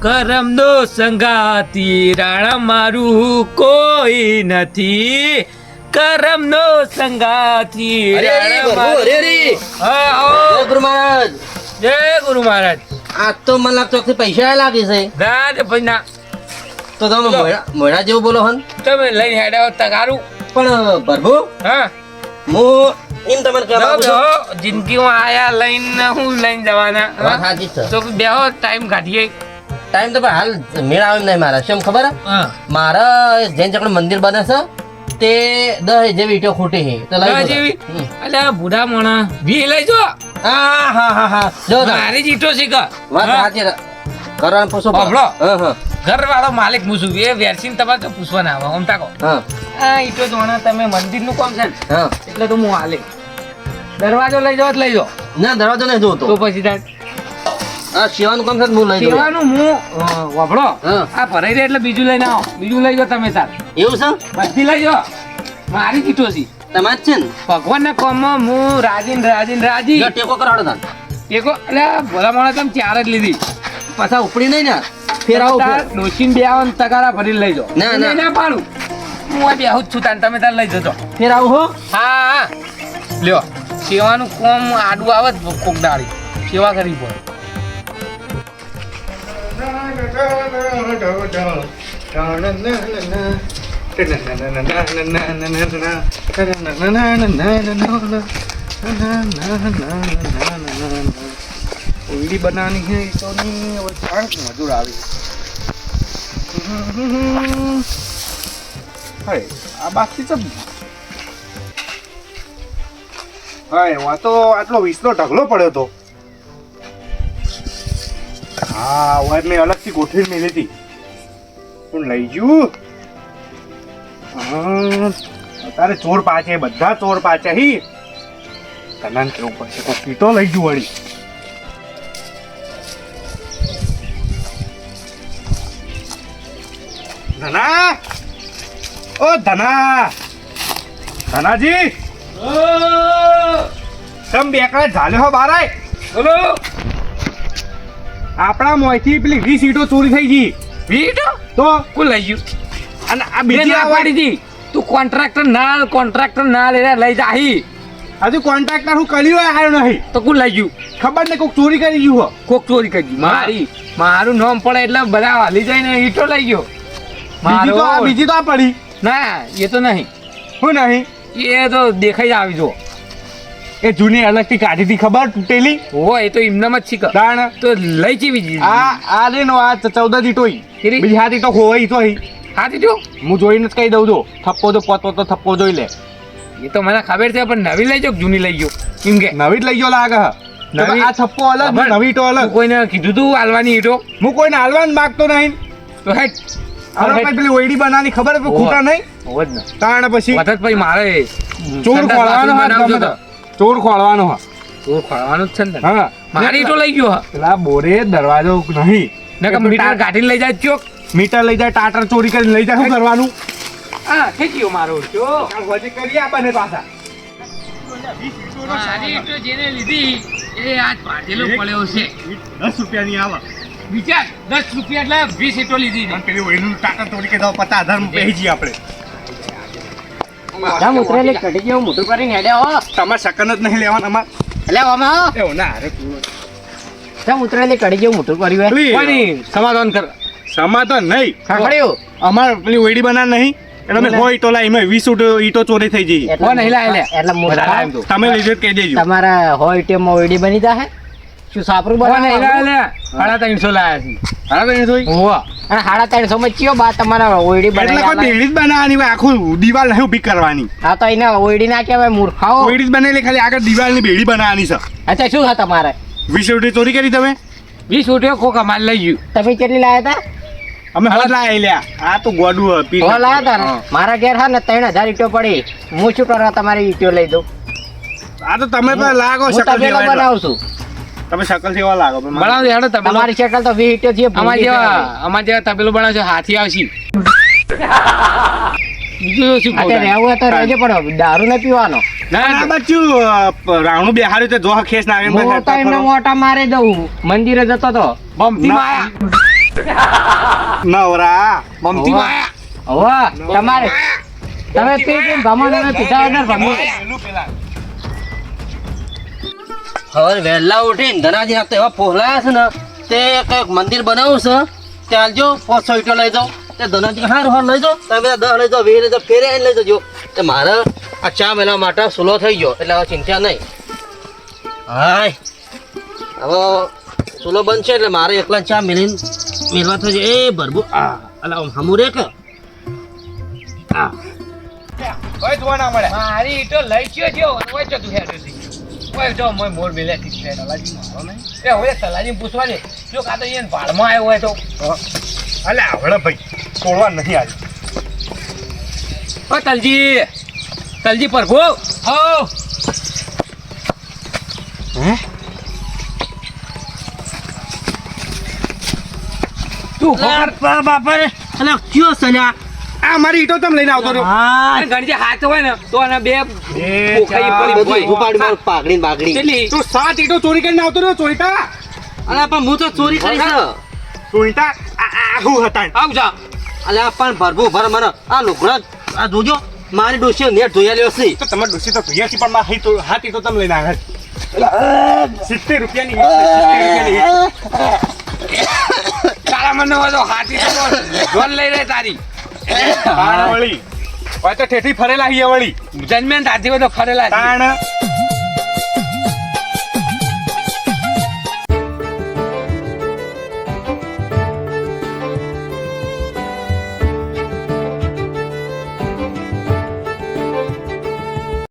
કરમનો સંગાતી રાણા મારું કોઈ નથી. કરમનો સંગાતી રાણા મારું. હા, આવો. ગુરુ મહારાજ. જય ગુરુ મહારાજ. આ તો મને લાગતો કે પૈસા લાગે છે. ના ને ભાઈ ના. તો તમે મોડા જેવું બોલો હન. તમે લઈને હેડાવો તગારું. પણ પ્રભુ હા, હું એમ તમને કહેવા માંગુ છું. જિંદગીમાં આયા લઈને હું લઈને જવાના. વાત સાચી છે. તો બેહો ટાઈમ કાઢીએ. ટાઈમ તો પણ હાલ મેળ આવે નહીં મારા. શું ખબર હે? હા, મારા જૈન ચકડું મંદિર બને છે તે 10 જેવી ઈંટો ખૂટી છે. તો લઈ દસ જાઓ. જેવી? અલ્યા બુઢા મોણા 20 લઈ જો. હા હા હા હા જો તો. મારી જ ઈંટો છે કે. વાત હા. સાચી છે. કરવાનું પૂછો સાંભળો. હા હા ઘરવાળો માલિક હું છું. એ વેરસીને તમારે તો પૂછવાના આવે. આમ તાકો. હા આ ઈંટો જોણા તમે મંદિરનું કામ છે ને, હા. એટલે તો હું હાલે. દરવાજો લઈ જાઓ તો લઈ જાઓ. ના દરવાજો નહીં જોતો. તો પછી તાર આ સેવાનું કામ છે હું લઈ જાઉં. કહેવાનું હું વાપરો. હા. આ ભરાઈ રહે એટલે બીજું લઈને આવો. બીજું લઈ જાઓ તમે તાર. એવું છે? બધી લઈ જાઓ. મારી જ ઈંટો છે. તમારે જ છે ને? ભગવાનના કામમાં હું રાજી. જો ટેકો કરાવડો તાન. ટેકો એટલે ભલા માણસ તમે 4 જ લીધી. પાછા ઉપડી નહીં ને ફેરાવો ફેર. ડોસીને બે આવો ને તગારા ભરીને લઈ જાઓ. ના, ના. ના પાડું. હું આ બેહું જ છું તાન તમે તાર લઈ જજો. ફેરાવો હો. હા હા, લ્યો. સેવાનું કોમ આડું આવે જ કોક દાડી. સેવા કરવી પડે. ઉલ્લી બનાવવાની છે તો ની હવે શાંત મજૂર આવી. હાય આ બાકી છે. હાય વા તો આટલો વિસનો ઢગલો પડ્યો તો. હા હવે મેં અલગથી ગોઠવી મેલી હતી પણ લઈ ગયું. તારે ચોર પાછે બધા ચોર પાછા હી કનાન કેવું પડશે કોઈ પીટો લઈ ગયું વળી. ધના ઓ ધના ધનાજી તમ બેકડા ઝાલ્યો હો બારાય. બોલો. આપણા મોંથી પેલી 20 સીટો ચોરી થઈ ગઈ. વીટો તો કોણ લઈ ગયું? અને આ બીજી બીજી ના પાડી દી. તું કોન્ટ્રાક્ટર ના લઈ જાહી. હજુ કોન્ટ્રાક્ટર હું કર્યું આવ્યો નહીં તો કોણ લઈ ગયું? ખબર ને કોઈક ચોરી કરી ગયું હો. કોક ચોરી કરી ગયું. મારું નામ પડે એટલે બધા હાલી જાય ને ઈટો લઈ ગયો. બીજી તો આ પડી. ના એ તો નહીં. હું નહીં એ તો દેખાઈ જ આવી જો. એ જૂની અલગથી કાઢી હતી ખબર તૂટેલી હોય એ તો એમનામ જ શીખ. દાણ તો લઈ ચીવી આ રે નો આ 14 ઈટોઈ કેરી? બીજી હાથી તો ખોવાઈ તો હી. હાથી જો હું જોઈને જ કહી દઉં જો થપ્પો તો પોતો તો થપ્પો જોઈ લે. એ તો મને ખબર છે પણ નવી લઈ જાઓ જૂની લઈ ગયો કેમ કે નવી જ લઈ ગયો લાગે હ. નવી- આ થપ્પો અલગ ખબર? નવી ઈટો તું અલગ. કોઈને કીધું તું હાલવાની ઈટો હું કોઈને હાલવાનું માંગતો નહીં. તો હેટ આપણે પેલી ઓયડી બનાવવાની ખબર પણ ખૂટા નહીં હોવ જ ને. તાણ પછી વખત પછી મારે ચોર સંડાસ ખોળવાનો બાથરૂમ બનાવજો તો. ચોર ખોળવાનો હા. ચોર ખોળવાનું જ છે ને તને. હા મારી ઈટો લઈ ગયો હા. પેલા બોરે દરવાજો નહીં નકર મીટર કાઢીને લઈ જાય ચોક. મીટર લઈ જાય ટાટર ચોરી કરીને લઈ જાય શું કરવાનું? હા થઈ ગયો મારો ઈટો. કરી આપને પાછા મારી ઈટો જેને લીધી એ આજ પાટેલો પડ્યો છે. 10 રૂપિયાની આવે વિચાર 10 રૂપિયા એટલે 20 ઈટો લીધી છે. અને પેલી ઓયનું ટાટર ચોરી કે 50,000 બેસી જઈએ આપણે. જામ ઉતરેલી કઢી જેવું મોટું કરીને હેડે હો. તમારે સેકન્ડ જ નહીં લેવાના અમાર એટલે આમાં એવું ના અરે જામ ઉતરેલી કઢી જેવું મોટું કર્યું હે. પેલી કોની સમાધાન કર. સમાધાન નહીં ખાખડ્યું અમાર પેલી ઓયડી બનાવ નહીં એટલે અમે 100 ઈટો લાવી એમાં 20 ઈટો ચોરી થઈ જઈ. કોણ નહીં લાવે લે? એટલે બધા લાવે તો. તમે લીધે કહી દેજો. તમારા હોય ટેમમાં ઓયડી બની જાહે. શું સાપરું કોણ નહીં લાવે બનાવે લે? 350 લાયા છે. હા તો એ જોઈ હોવા. અને 350 માં ચિયો બા તમારા ઓયડી એટલે કોઈ બનાવી બેડી જ બનાવવાની હોય આખું દિવાલ નહીં ઊભી કરવાની. હા તો એને ઓયડી ના કહેવાય મૂર્ખાઓ. ઓયડી જ બનેલી ખાલી આગળ દિવાલની બેડી બનાવવાની છે. અચ્છા શું છે તમારે? 20 ઈટો ચોરી કરી તમે 20 રૂપિયા કોક અમારે લઈ ગયું. તમે કેટલી લાયા હતા? અમે હળ લાવી લ્યા આ તો ગોડું પી હો લાયા હતા ને મારા ઘેર હા ને 3000 ઈટો પડી. હું શું કરવા તમારી ઈટો લઈ દઉં? આ તો તમે તો લાગો હું શકલ તબેલો જેવા એટલે. બનાવું છું. તમે શકલ જેવા લાગો પણ મારે- બનાવજો હેડો તબેલો. તમારી શેકલ તો 20 ઈટો છે. અમાર જેવા તબેલો બનાવજો હાથી આવશે. બીજું શું કહું અત્યારે તારે? રહેવું હોય તો રહેજો પણ દારૂ ન પીવાનો. ના આ બચ્ચું રાવણું બેહાર્યું તો જો ખેસ નાગે હું તો એમને મોટા મારી દઉં. મંદિરે જતો તો બમથી ના. માં આયા. નવરા મમતી હોવે. માયા હવે તમારે તમે તે જેમ ભમણ અને પીધા વગર ભમો. હવે વહેલા ઉઠીને ધનાજી ના તો એવા પોહલાયા છે ને તે કંઈક મંદિર બનાવું છે તે હાલજો 500 ઈંટો લઈ જાઓ તે ધનાજી હાર લઈ જાઓ તમે બધા 10 લઈ જાઓ 20 લઈ જાઓ ફેરે એને લઈ જજો તે મારે આ ચા મેળવવા માટે સુલો થઈ ગયો એટલે હવે ચિંતા નહીં. હાય હવે સુલો બનશે એટલે મારે એકલા ચા મેળવા થશે એ ભરબુ આ અલા હમું રે કે આ કોઈ જોવા ના મળે મારી ઈટો લઈ ગયો જો ઓય તો તું હેડો દી ઓય જો મોય મોર મેલે ઠીક છે તલાજી મારો ને એ હવે તલાજી પૂછવા દે જો કા તો અહીંયા ભાડમાં આવ્યો હોય તો અલે આવડે ભાઈ તોડવા નહીં આજે ઓ તલજી પરગો હો હે તું બાપા રે અલા કયો સલ્યા આ મારી ઈટો તમે લઈને આવતો રહ્યો હા ગણજે હાથ હોય ને તો આના બે પોખાઈ ચાર, પડી બધું ઉપાડી માર પાઘડી ને બાગડી કેટલી તું 7 ઈટો ચોરી કરીને આવતો રહ્યો ચોરીતા અલા પણ હું તો ચોરી કરી છે ચોરીતા આ હું હતા આવ જા અલા પણ ભરભુ ભર મને આ લુગડા આ જોજો મારી ડોશીઓ નેટ ધોયા લ્યો છે તો તમારે ડોસી તો જોઈએ છે પણ મારી તો હાથ ઈટો તમે લઈને આવ્યા 70 રૂપિયાની તારા મને હોય તો હાથી તો જોન લઈ રે તારી તાણ વળી હોય તો ઠેઠી ફરેલા હી વળી જન્મેન હાથી હોય તો ફરેલા છે. તાણ